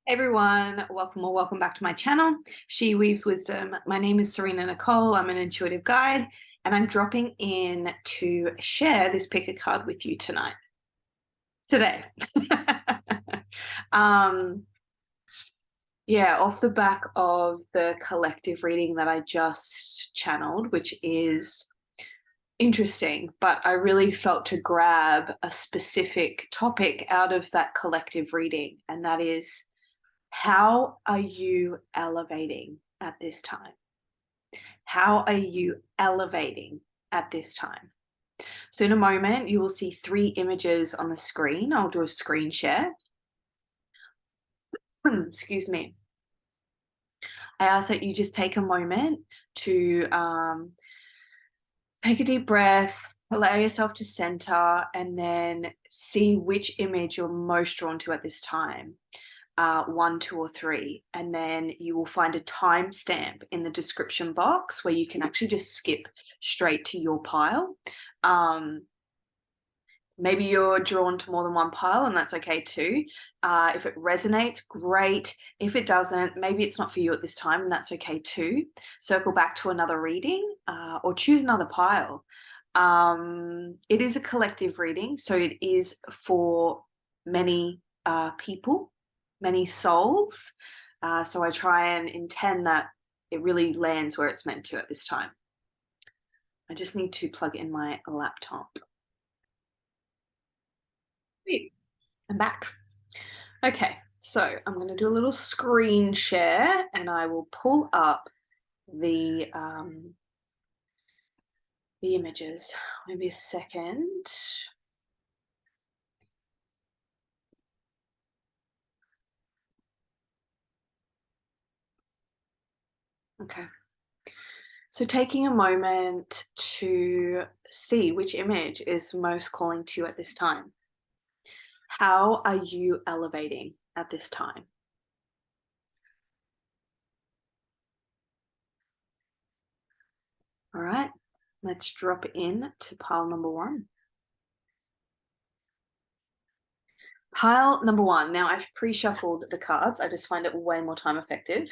Everyone, welcome or welcome back to my channel, She Weaves Wisdom. My name is Serena Nicole. I'm an intuitive guide, and I'm dropping in to share this pick a card with you today. Yeah, off the back of the collective reading that I just channeled, which is interesting, but I really felt to grab a specific topic out of that collective reading, and that is, how are you elevating at this time? How are you elevating at this time? So in a moment, you will see 3 images on the screen. I'll do a screen share. Excuse me. I ask that you just take a moment to take a deep breath, allow yourself to center, and then see which image you're most drawn to at this time. 1, 2, or 3, and then you will find a timestamp in the description box where you can actually just skip straight to your pile. Maybe you're drawn to more than one pile, and that's okay too. If it resonates, great. If it doesn't, maybe it's not for you at this time, and that's okay too. Circle back to another reading, or choose another pile. It is a collective reading, so it is for many people, many souls. So I try and intend that it really lands where it's meant to at this time. I just need to plug in my laptop. Sweet. I'm back. Okay, so I'm going to do a little screen share, and I will pull up the images. Maybe a second. Okay. So taking a moment to see which image is most calling to you at this time. How are you elevating at this time? All right, let's drop in to pile number 1. Pile number 1. Now I've pre-shuffled the cards. I just find it way more time effective.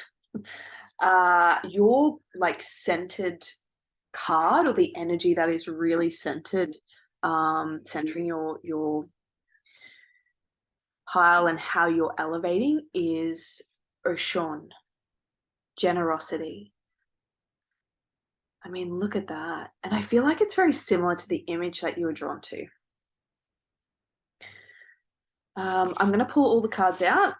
Your like centered card, or the energy that is really centered, centering your pile and how you're elevating, is Oshun, generosity. I mean, look at that. And I feel like it's very similar to the image that you were drawn to. I'm going to pull all the cards out,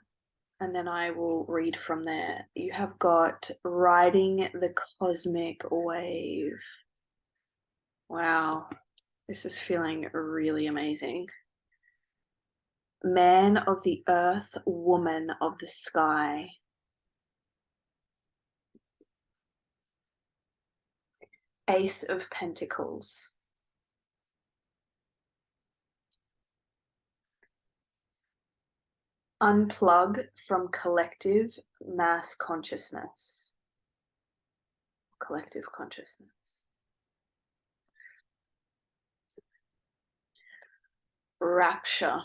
and then I will read from there. You have got Riding the Cosmic Wave. Wow, this is feeling really amazing. Man of the Earth, Woman of the Sky. Ace of Pentacles. Unplug from collective mass consciousness. Collective consciousness. Rapture.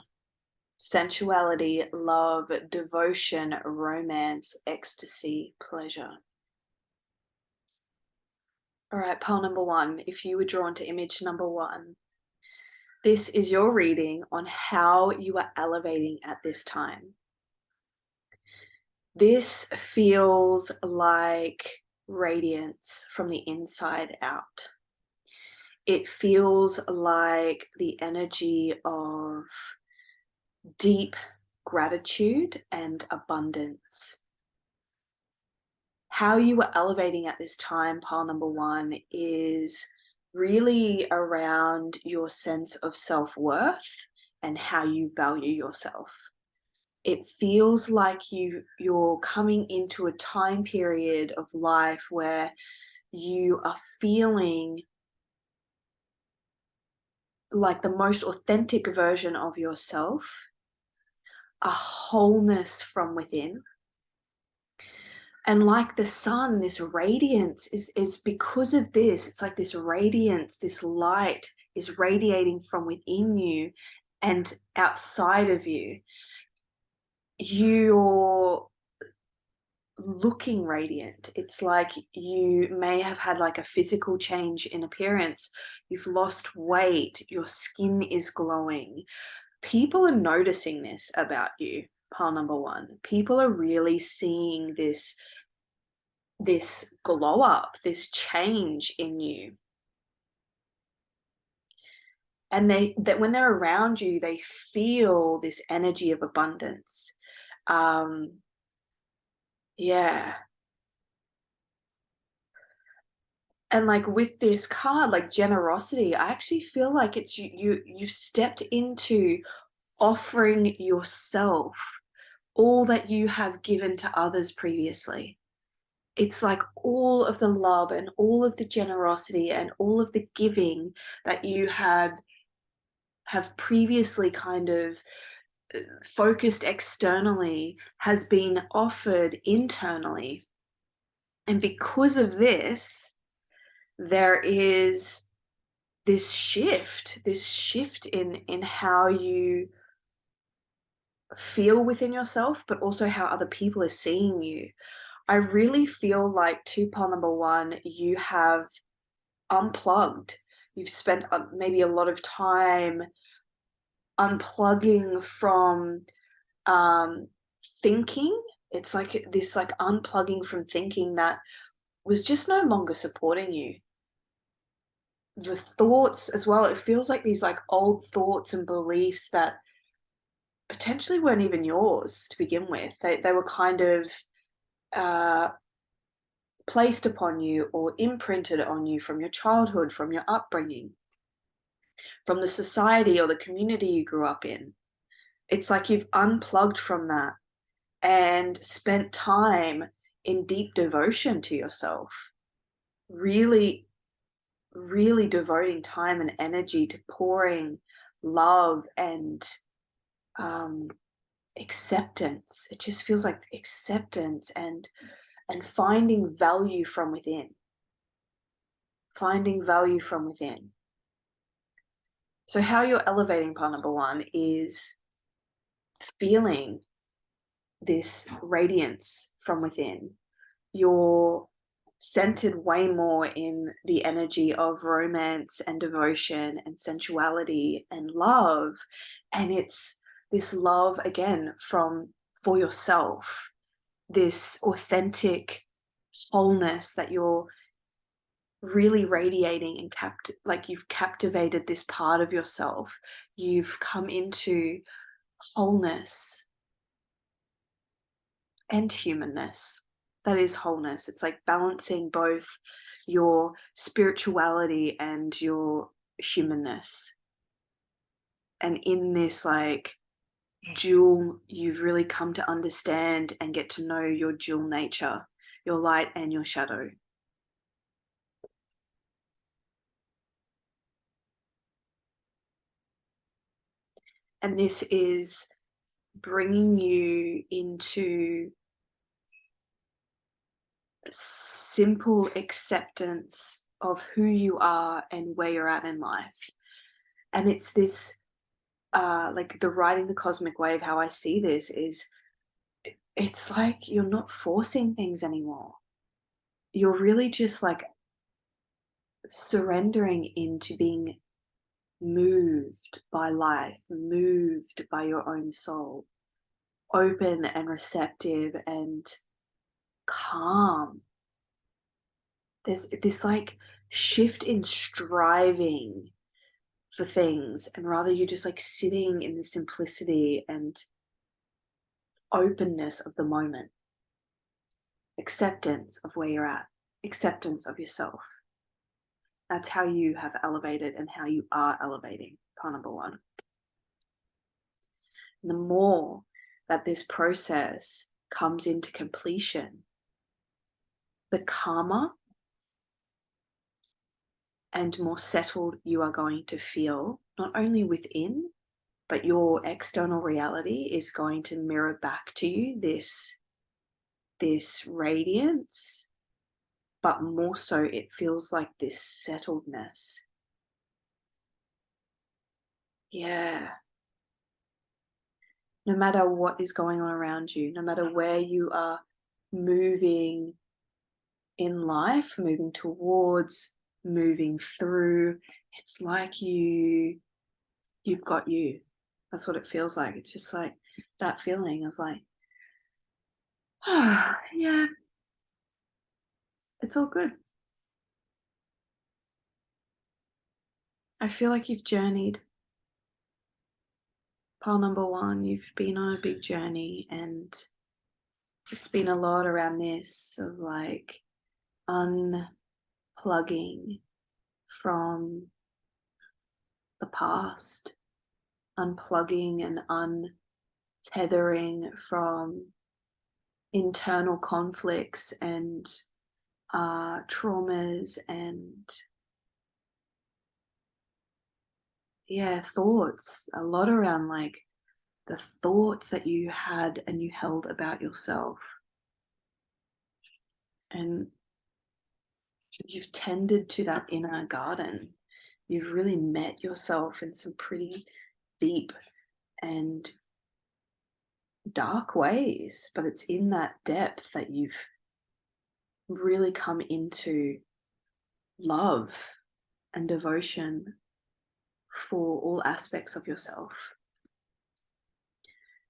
Sensuality, love, devotion, romance, ecstasy, pleasure. All right, pile number 1. If you were drawn to image number 1, this is your reading on how you are elevating at this time. This feels like radiance from the inside out. It feels like the energy of deep gratitude and abundance. How you are elevating at this time, pile number 1, is really around your sense of self-worth and how you value yourself. It feels like you're coming into a time period of life where you are feeling like the most authentic version of yourself, a wholeness from within. And like the sun, this radiance is because of this. It's like this radiance, this light is radiating from within you and outside of you. you're looking radiant. It's like you may have had like a physical change in appearance. You've lost weight, your skin is glowing. People are noticing this about you, pile number one. People are really seeing this glow up, this change in you. And that when they're around you, they feel this energy of abundance. Yeah. And like with this card, like generosity, I actually feel like it's you've stepped into offering yourself all that you have given to others previously. It's like all of the love and all of the generosity and all of the giving that you have previously kind of focused externally has been offered internally. And because of this, there is this shift in how you feel within yourself, but also how other people are seeing you. I really feel like to pile number one, you have unplugged. You've spent maybe a lot of time unplugging from um, thinking. It's like this like unplugging from thinking that was just no longer supporting you. The thoughts as well, it feels like these like old thoughts and beliefs that potentially weren't even yours to begin with. They were kind of uh, placed upon you or imprinted on you from your childhood, from your upbringing, from the society or the community you grew up in. It's like you've unplugged from that and spent time in deep devotion to yourself, really, really devoting time and energy to pouring love and um, acceptance. It just feels like acceptance and finding value from within. Finding value from within. So how you're elevating part number one is feeling this radiance from within. You're centered way more in the energy of romance and devotion and sensuality and love. And it's this love again for yourself, this authentic wholeness that you're really radiating and like you've captivated this part of yourself. You've come into wholeness and humanness. That is wholeness. It's like balancing both your spirituality and your humanness. And in this like dual, you've really come to understand and get to know your dual nature, your light and your shadow. And this is bringing you into simple acceptance of who you are and where you're at in life. And it's this like the riding the cosmic wave, how I see this is it's like you're not forcing things anymore. You're really just like surrendering into being moved by life, moved by your own soul, open and receptive and calm. There's this like shift in striving for things, and rather you're just like sitting in the simplicity and openness of the moment, acceptance of where you're at, acceptance of yourself. That's how you have elevated and how you are elevating. Part number one. And the more that this process comes into completion, the calmer and more settled you are going to feel, not only within, but your external reality is going to mirror back to you this radiance, but more so it feels like this settledness. Yeah. no matter what is going on around you, no matter where you are moving in life, moving towards, moving through, it's like you've got you. That's what it feels like. It's just like that feeling of like, ah, yeah, it's all good. I feel like you've journeyed. Pile number one, you've been on a big journey, and it's been a lot around this of like unplugging from the past, unplugging and untethering from internal conflicts and traumas and thoughts, a lot around like the thoughts that you had and you held about yourself. And you've tended to that inner garden. You've really met yourself in some pretty deep and dark ways, but it's in that depth that you've really come into love and devotion for all aspects of yourself.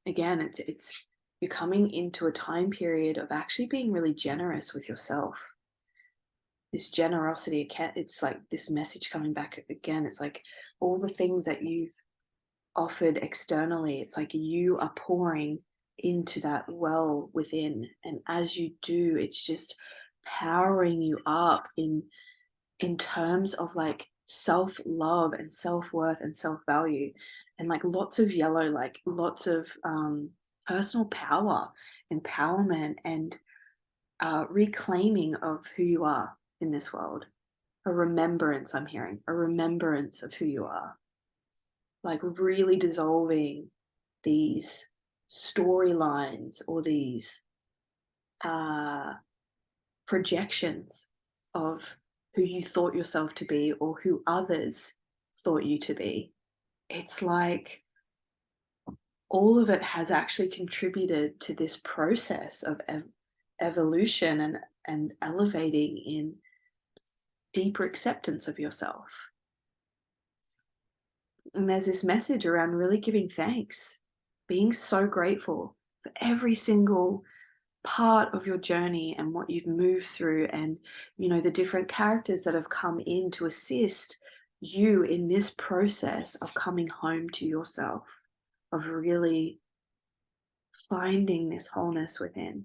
Again, it's you're coming into a time period of actually being really generous with yourself. This generosity, it's like this message coming back again. It's like all the things that you've offered externally, it's like you are pouring into that well within. And as you do, it's just powering you up in terms of like self-love and self-worth and self-value, and like lots of yellow, like lots of personal power, empowerment, and reclaiming of who you are in this world. A remembrance, I'm hearing, a remembrance of who you are. Like really dissolving these storylines or these projections of who you thought yourself to be or who others thought you to be. It's like all of it has actually contributed to this process of evolution and elevating in deeper acceptance of yourself. And there's this message around really giving thanks, being so grateful for every single part of your journey and what you've moved through, and the different characters that have come in to assist you in this process of coming home to yourself, of really finding this wholeness within.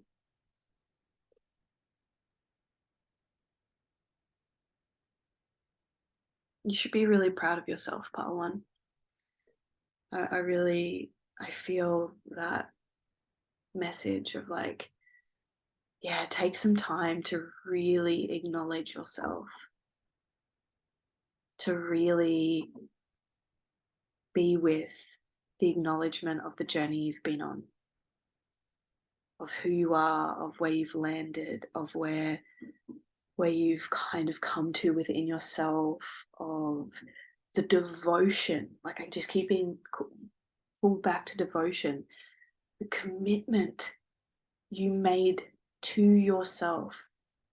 You should be really proud of yourself, part one. I feel that message of like, yeah, take some time to really acknowledge yourself, to really be with the acknowledgement of the journey you've been on, of who you are, of where you've landed, of where you've kind of come to within yourself, of the devotion. Like I just keep being pulled back to devotion, the commitment you made to yourself,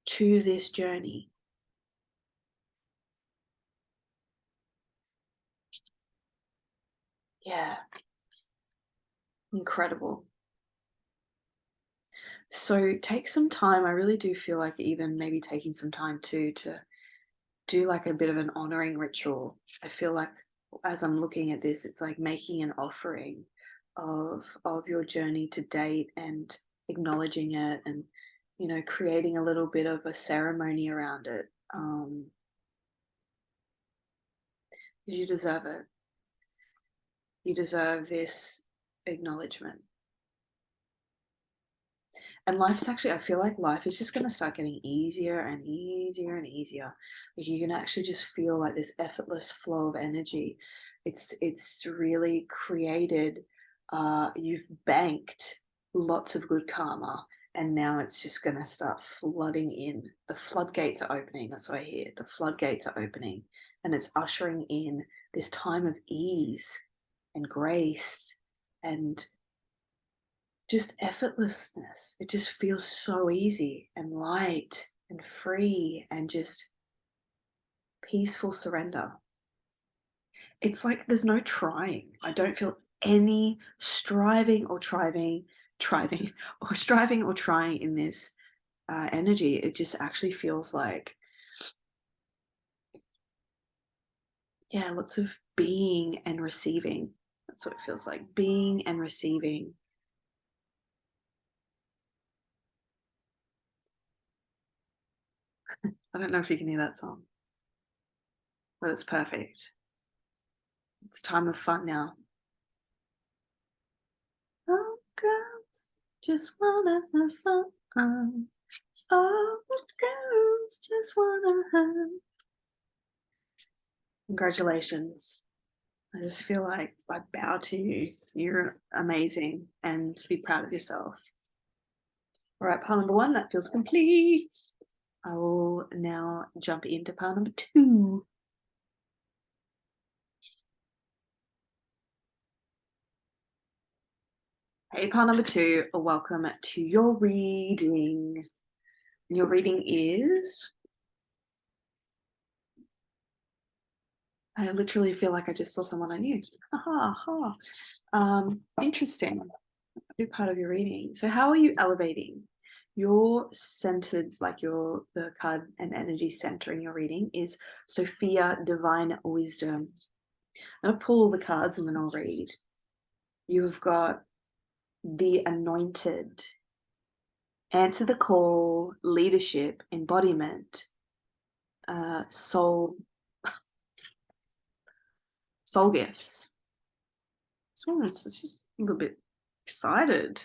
to this journey. Yeah, incredible. So take some time. I really do feel like even maybe taking some time too to do like a bit of an honoring ritual. I feel like as I'm looking at this, it's like making an offering of your journey to date and acknowledging it, and creating a little bit of a ceremony around it. 'Cause you deserve it. You deserve this acknowledgement. And life's actually, I feel like life is just going to start getting easier and easier and easier. Like you're going to actually just feel like this effortless flow of energy. It's really created, you've banked lots of good karma, and now it's just going to start flooding in. The floodgates are opening. That's what I hear. The floodgates are opening, and it's ushering in this time of ease and grace and just effortlessness. It just feels so easy and light and free and just peaceful surrender. It's like there's no trying. I don't feel any striving or striving or trying in this energy. It just actually feels like, yeah, lots of being and receiving. That's what it feels like, being and receiving. I don't know if you can hear that song, but it's perfect. It's time of fun now. Oh, girls just wanna have fun. Oh, girls just wanna have. Congratulations. I just feel like I bow to you. You're amazing and be proud of yourself. All right, pile number one, that feels complete. I will now jump into pile number two. Hey, pile number two, welcome to your reading. Your reading is, I literally feel like I just saw someone I knew. Ha ha ha. Interesting. Big part of your reading. So how are you elevating? You're centered, like the card and energy center in your reading is Sophia, Divine Wisdom. I'm going to pull all the cards and then I'll read. You've got the Anointed, Answer the Call, Leadership, Embodiment, Soul Gifts. This one's just a little bit excited.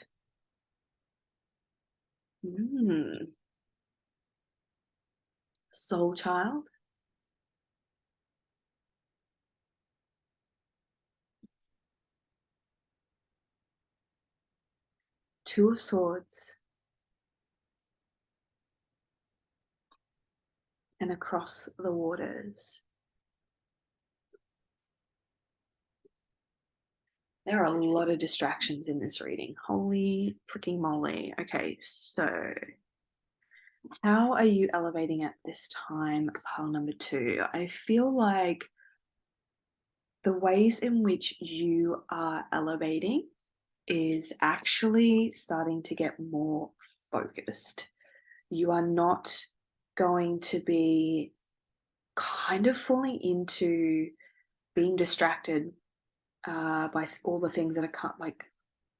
Soul Child. Two of Swords. And Across the Waters. There are a lot of distractions in this reading. Holy freaking moly. Okay, so how are you elevating at this time, pile number two? I feel like the ways in which you are elevating is actually starting to get more focused. You are not going to be kind of falling into being distracted by all the things that are like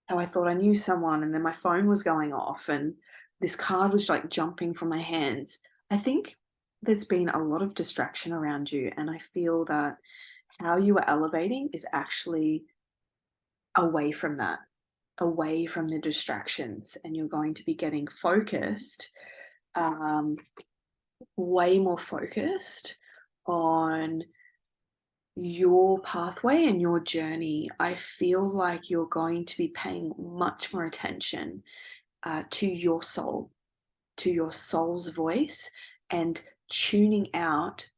how I thought I knew someone and then my phone was going off and this card was like jumping from my hands. I think there's been a lot of distraction around you, and I feel that how you are elevating is actually away from that, away from the distractions, and you're going to be getting focused, um, way more focused on your pathway and your journey. I feel like you're going to be paying much more attention to your soul, to your soul's voice, and tuning out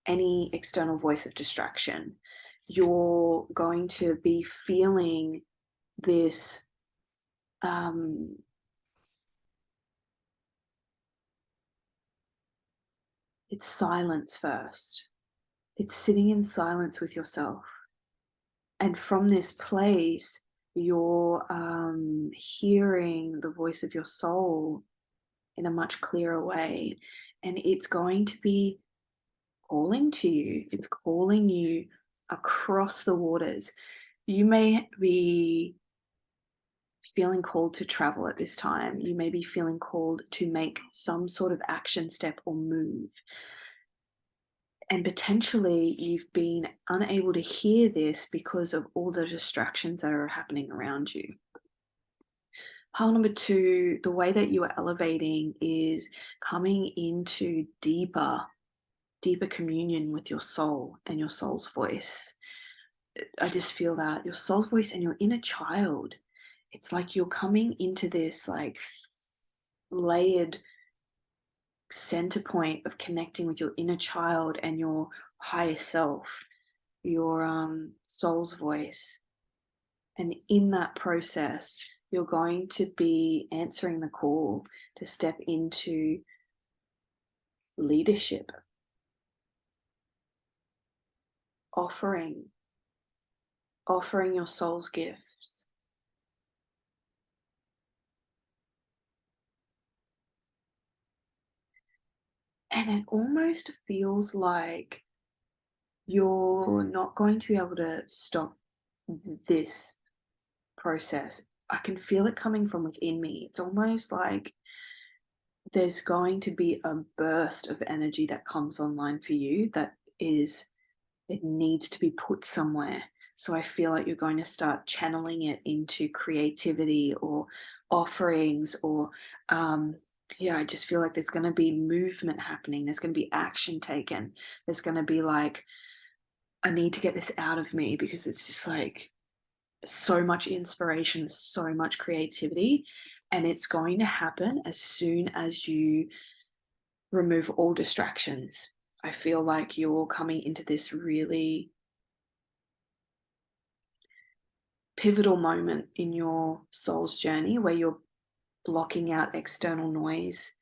any external voice of distraction. You're going to be feeling this it's silence first. It's sitting in silence with yourself. And from this place, you're hearing the voice of your soul in a much clearer way. And it's going to be calling to you. It's calling you across the waters. You may be feeling called to travel at this time. You may be feeling called to make some sort of action step or move. And potentially you've been unable to hear this because of all the distractions that are happening around you. Pile number two, the way that you are elevating is coming into deeper communion with your soul and your soul's voice. I just feel that your soul's voice and your inner child, it's like you're coming into this like layered center point of connecting with your inner child and your higher self, your soul's voice. And in that process, you're going to be answering the call to step into leadership, offering your soul's gifts. And it almost feels like you're not going to be able to stop this process. I can feel it coming from within me. It's almost like there's going to be a burst of energy that comes online for you that is, it needs to be put somewhere. So I feel like you're going to start channeling it into creativity or offerings or, yeah, I just feel like there's going to be movement happening. There's going to be action taken. There's going to be like, I need to get this out of me because it's just like so much inspiration, so much creativity. And it's going to happen as soon as you remove all distractions. I feel like you're coming into this really pivotal moment in your soul's journey where you're blocking out external noise.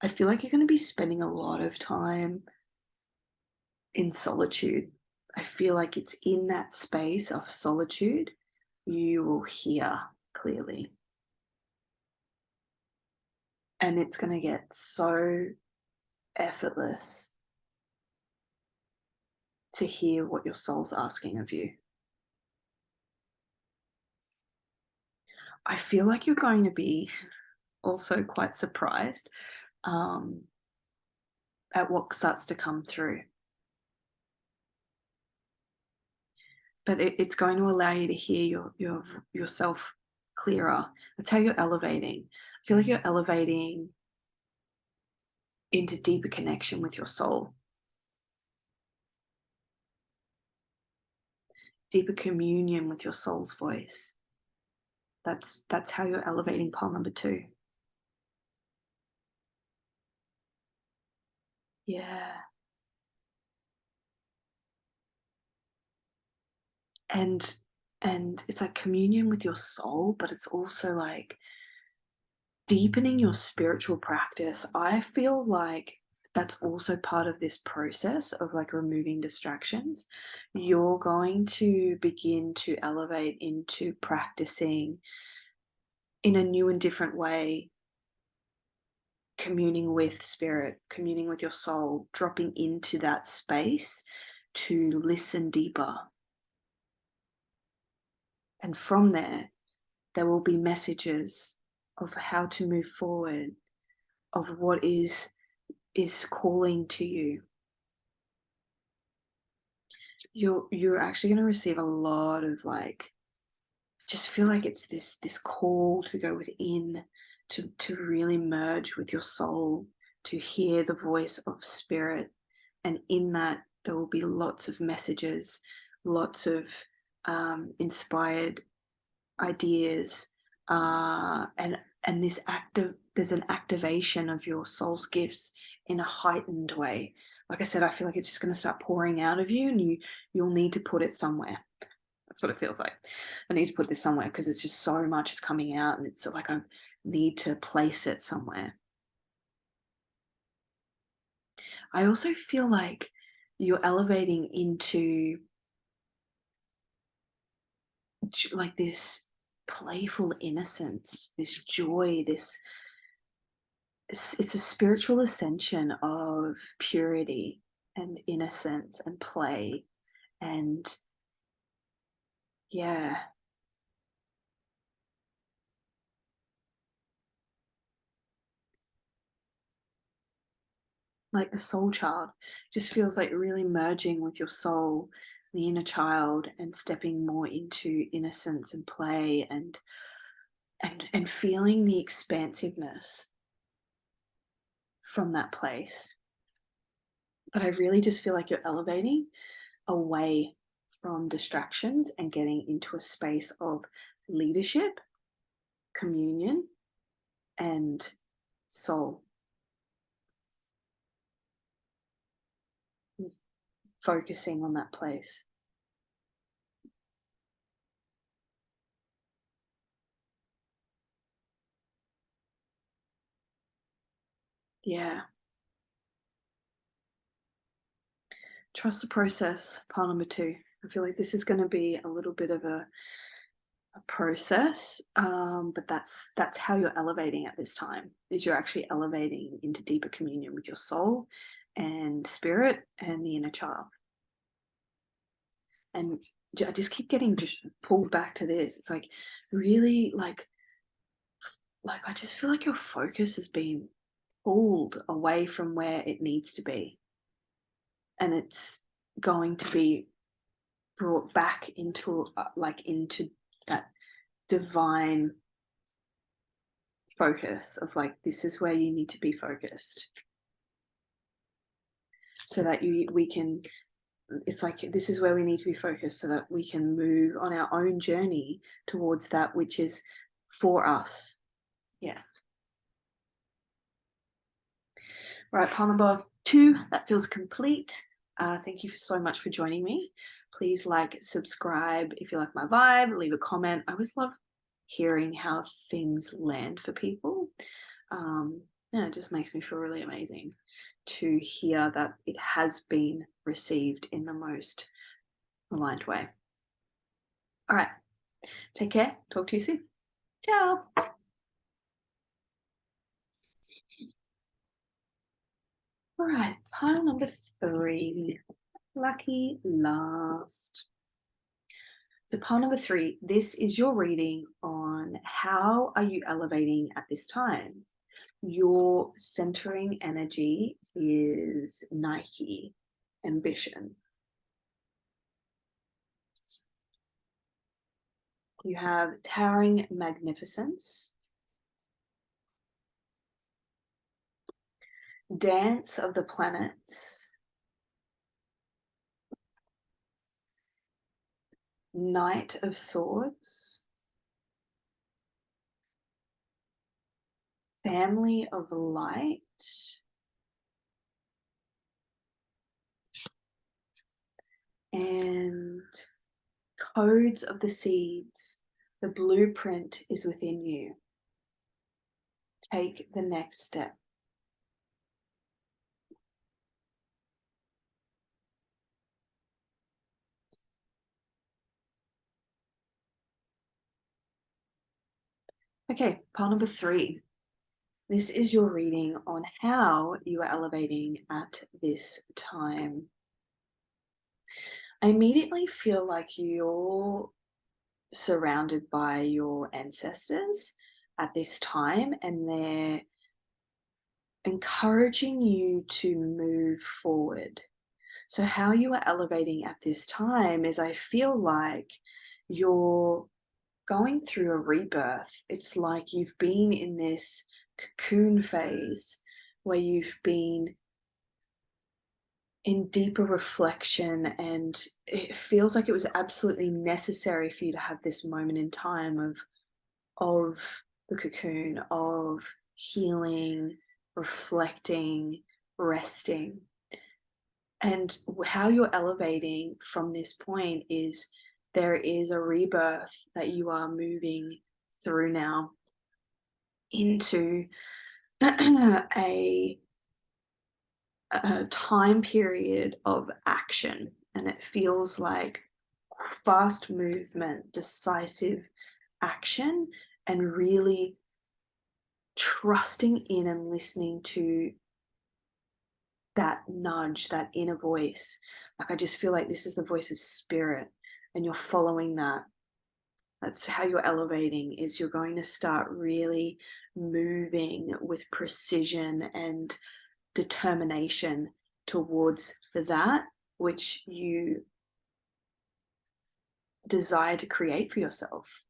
I feel like you're going to be spending a lot of time in solitude. I feel like it's in that space of solitude you will hear clearly. And it's going to get so effortless to hear what your soul's asking of you. I feel like you're going to be also quite surprised um, at what starts to come through. But it's going to allow you to hear yourself clearer. That's how you're elevating. I feel like you're elevating into deeper connection with your soul, deeper communion with your soul's voice. That's how you're elevating pile number 2. Yeah. And it's like communion with your soul, but it's also like deepening your spiritual practice. I feel like that's also part of this process of like removing distractions. You're going to begin to elevate into practicing in a new and different way, communing with spirit, communing with your soul, dropping into that space to listen deeper. And from there will be messages of how to move forward, of what is calling to you. You're actually going to receive a lot of like, just feel like it's this call to go within, to really merge with your soul, to hear the voice of spirit. And in that there will be lots of messages, lots of inspired ideas, and there's an activation of your soul's gifts in a heightened way. Like I said, I feel like it's just going to start pouring out of you, and you'll need to put it somewhere. That's what it feels like. I need to put this somewhere because it's just so much is coming out, and it's like I need to place it somewhere. I also feel like you're elevating into like this playful innocence, this joy, this it's a spiritual ascension of purity and innocence and play. And yeah, like the soul child just feels like really merging with your soul, the inner child, and stepping more into innocence and play, and feeling the expansiveness from that place. But I really just feel like you're elevating away from distractions and getting into a space of leadership, communion, and soul. Focusing on that place. Yeah. Trust the process, pile number 2. I feel like this is gonna be a little bit of a process, but that's how you're elevating at this time, is you're actually elevating into deeper communion with your soul and spirit and the inner child. And I just keep getting just pulled back to this. It's like really like I just feel like your focus has been pulled away from where it needs to be, and it's going to be brought back into into that divine focus of like, this is where you need to be focused, so that we can, it's like this is where we need to be focused so that we can move on our own journey towards that which is for us. Yeah. Right, pile number 2, that feels complete. Thank you so much for joining me. Please like, subscribe if you like my vibe, leave a comment. I always love hearing how things land for people. Yeah, it just makes me feel really amazing to hear that it has been received in the most aligned way. All right, take care. Talk to you soon. Ciao. All right, pile number 3. Lucky last. So pile number 3, this is your reading on how are you elevating at this time. Your centering energy is Nike, ambition. You have towering magnificence, dance of the planets, knight of swords, family of light, and codes of the seeds. The blueprint is within you. Take the next step. Okay, pile number 3. This is your reading on how you are elevating at this time. I immediately feel like you're surrounded by your ancestors at this time, and they're encouraging you to move forward. So, how you are elevating at this time is, I feel like you're going through a rebirth. It's like you've been in this cocoon phase where you've been in deeper reflection, and it feels like it was absolutely necessary for you to have this moment in time of the cocoon, of healing, reflecting, resting. And how you're elevating from this point is, there is a rebirth that you are moving through now into a time period of action, and it feels like fast movement, decisive action, and really trusting in and listening to that nudge, that inner voice. Like, I just feel like this is the voice of spirit, and you're following that. That's how you're elevating, is you're going to start really moving with precision and determination towards that which you desire to create for yourself,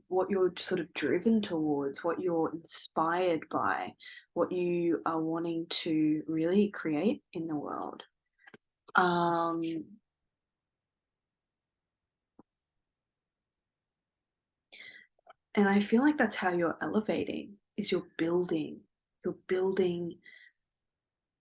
what you're sort of driven towards, what you're inspired by, what you are wanting to really create in the world. And I feel like that's how you're elevating, is you're building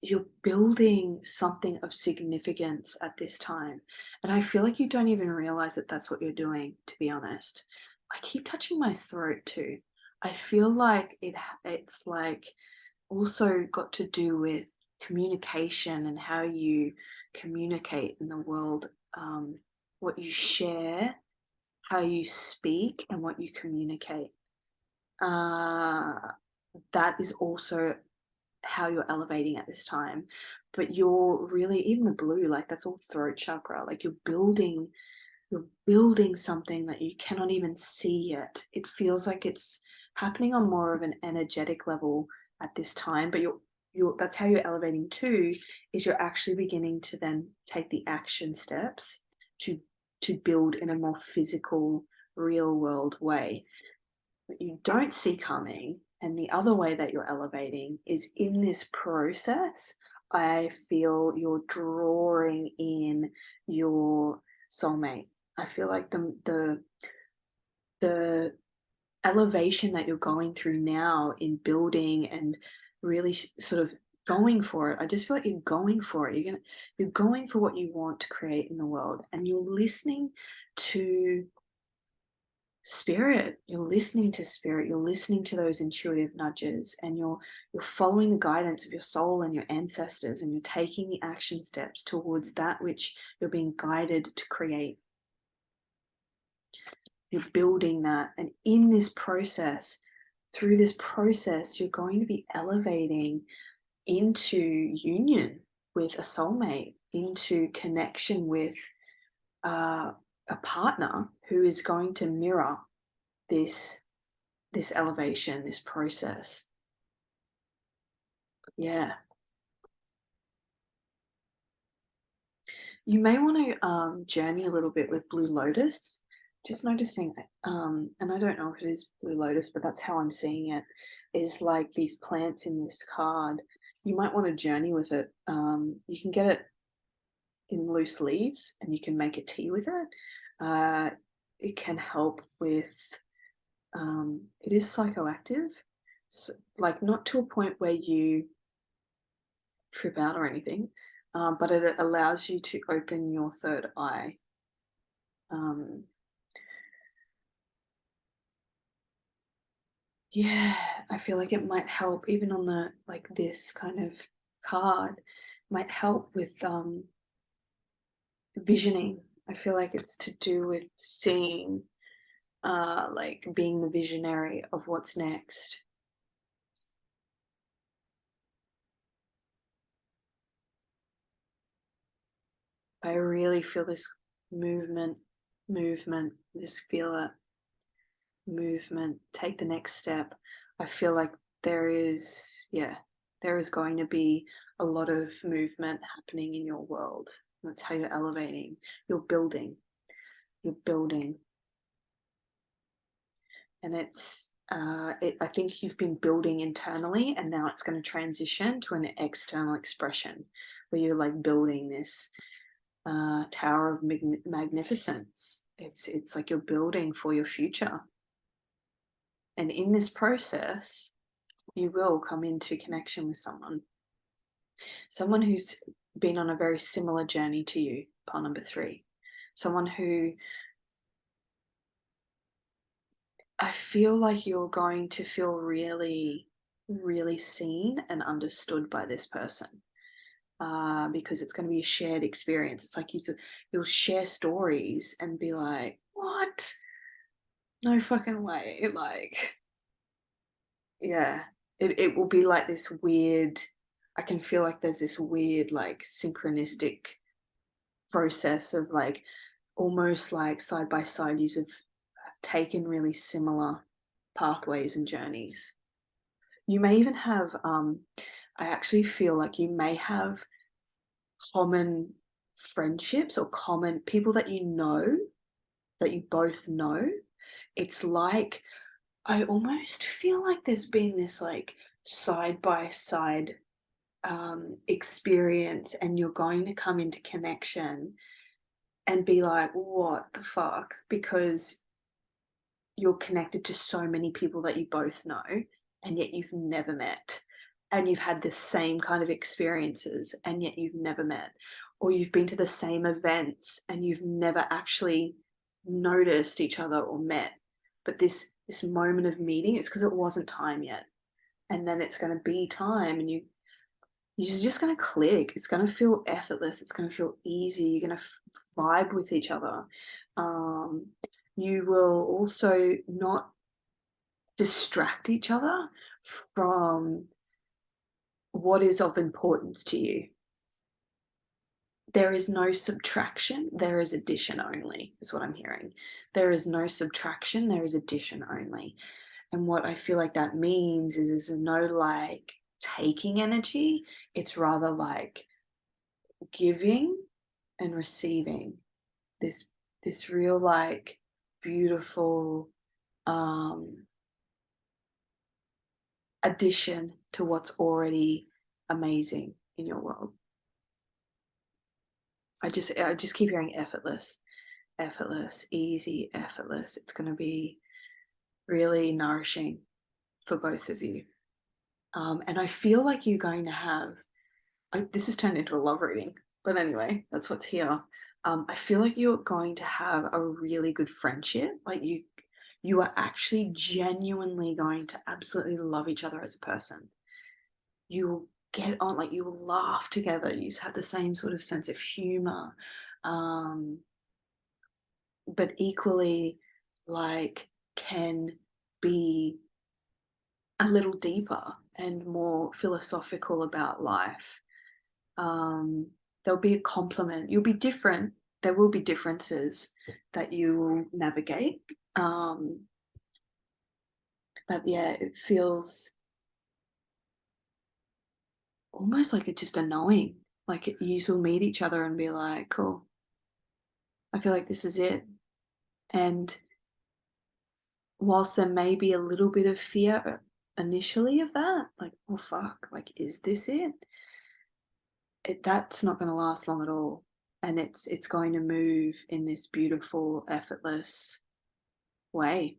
you're building something of significance at this time. And I feel like you don't even realize that that's what you're doing, to be honest. I keep touching my throat too. I feel like it's like also got to do with communication and how you communicate in the world, what you share, how you speak, and what you communicate. Uh, that is also how you're elevating at this time. But you're really, even the blue, like that's all throat chakra. Like you're building something that you cannot even see yet. It feels like it's happening on more of an energetic level at this time, but you're that's how you're elevating too, is you're actually beginning to then take the action steps to to build in a more physical, real world way that you don't see coming. And the other way that you're elevating is in this process. I feel you're drawing in your soulmate. I feel like the elevation that you're going through now in building and really sort of going for it. I just feel like you're going for it. You're going for what you want to create in the world, and you're listening to spirit. You're listening to spirit. You're listening to those intuitive nudges, and you're following the guidance of your soul and your ancestors, and you're taking the action steps towards that which you're being guided to create. You're building that, and in this process, through this process, you're going to be elevating into union with a soulmate, into connection with a partner who is going to mirror this this elevation, this process. Yeah. You may want to journey a little bit with Blue Lotus. Just noticing, and I don't know if it is Blue Lotus, but that's how I'm seeing it, is like these plants in this card. You might want to journey with it. You can get it in loose leaves and you can make a tea with it. It can help with, it is psychoactive, so, like not to a point where you trip out or anything, but it allows you to open your third eye. Um, yeah, I feel like it might help even on the like this kind of card, might help with visioning. I feel like it's to do with seeing, like being the visionary of what's next. I really feel this movement, just feel it, movement, take the next step. I feel like there is, yeah, there is going to be a lot of movement happening in your world. That's how you're elevating, you're building, you're building. And I think you've been building internally, and now it's going to transition to an external expression where you're like building this tower of magnificence. It's like you're building for your future, and in this process, you will come into connection with someone who's been on a very similar journey to you. Pile number 3, someone who I feel like you're going to feel really, really seen and understood by this person, because it's going to be a shared experience. It's like you'll share stories and be like, "What? No fucking way!" Like, yeah, it will be like this weird. I can feel like there's this weird, like, synchronistic process of like almost like side by side. You've taken really similar pathways and journeys. You may even have, I actually feel like you may have common friendships or common people that you know, that you both know. It's like, I almost feel like there's been this like side by side experience, and you're going to come into connection and be like, what the fuck? Because you're connected to so many people that you both know, and yet you've never met. And you've had the same kind of experiences, and yet you've never met. Or you've been to the same events and you've never actually noticed each other or met. But this moment of meeting, it's because it wasn't time yet. and then it's going to be time, and you're just going to click. It's going to feel effortless. It's going to feel easy. You're going to vibe with each other. Um, you will also not distract each other from what is of importance to you. There is no subtraction, there is addition only, is what I'm hearing. There is no subtraction, there is addition only. And what I feel like that means is there's no like taking energy, it's rather like giving and receiving this this real like beautiful um addition to what's already amazing in your world. I just keep hearing effortless, effortless, easy, effortless. It's going to be really nourishing for both of you. And I feel like you're going to have, this has turned into a love reading, but anyway, that's what's here. I feel like you're going to have a really good friendship. Like you are actually genuinely going to absolutely love each other as a person. You will get on, like you will laugh together. You just have the same sort of sense of humor. Um, but equally like can be a little deeper and more philosophical about life. Um, there'll be a complement. You'll be different. There will be differences that you will navigate. Um, but yeah, it feels almost like it's just a knowing. Like you will meet each other and be like, cool, I feel like this is it. And whilst there may be a little bit of fear initially of that, like, oh fuck, like, is this it? That's not going to last long at all, and it's going to move in this beautiful, effortless way.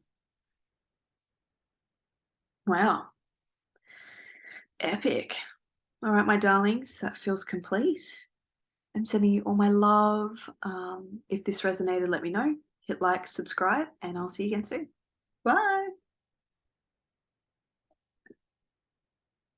Wow, epic! All right, my darlings, that feels complete. I'm sending you all my love. If this resonated, let me know. Hit like, subscribe, and I'll see you again soon. Bye.